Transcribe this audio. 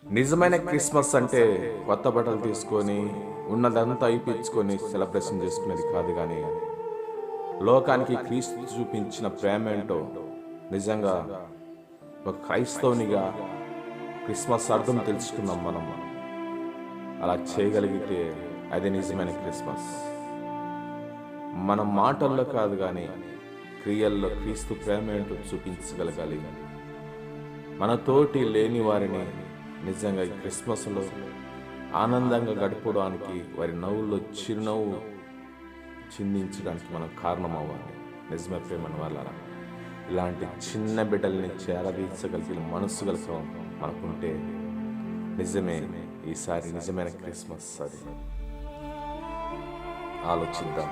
నిజమైన క్రిస్మస్ అంటే కొత్త బట్టలు తీసుకొని ఉన్నదంతా అయిపించుకొని సెలబ్రేషన్ చేసుకునేది కాదు, కానీ లోకానికి క్రీస్తు చూపించిన ప్రేమ ఏంటో నిజంగా ఒక క్రైస్తవునిగా క్రిస్మస్ అర్థం తెలుసుకున్నాం మనం. అలా చేయగలిగితే అది నిజమైన క్రిస్మస్. మన మాటల్లో కాదు, కానీ క్రియల్లో క్రీస్తు ప్రేమ ఏంటో చూపించగలగాలి. మన తోటి లేని వారిని నిజంగా ఈ క్రిస్మస్లో ఆనందంగా గడపడానికి, వారి నవ్వుల్లో చిరునవ్వు చిందించడానికి మనం కారణం అవ్వాలి. నిజమే ప్రేమను వల్ల ఇలాంటి చిన్న బిడ్డల్ని చేరదీర్చగలిగిన మనస్సు కలిసి మనకుంటే నిజమే ఈసారి నిజమైన క్రిస్మస్. అది ఆలోచిద్దాం.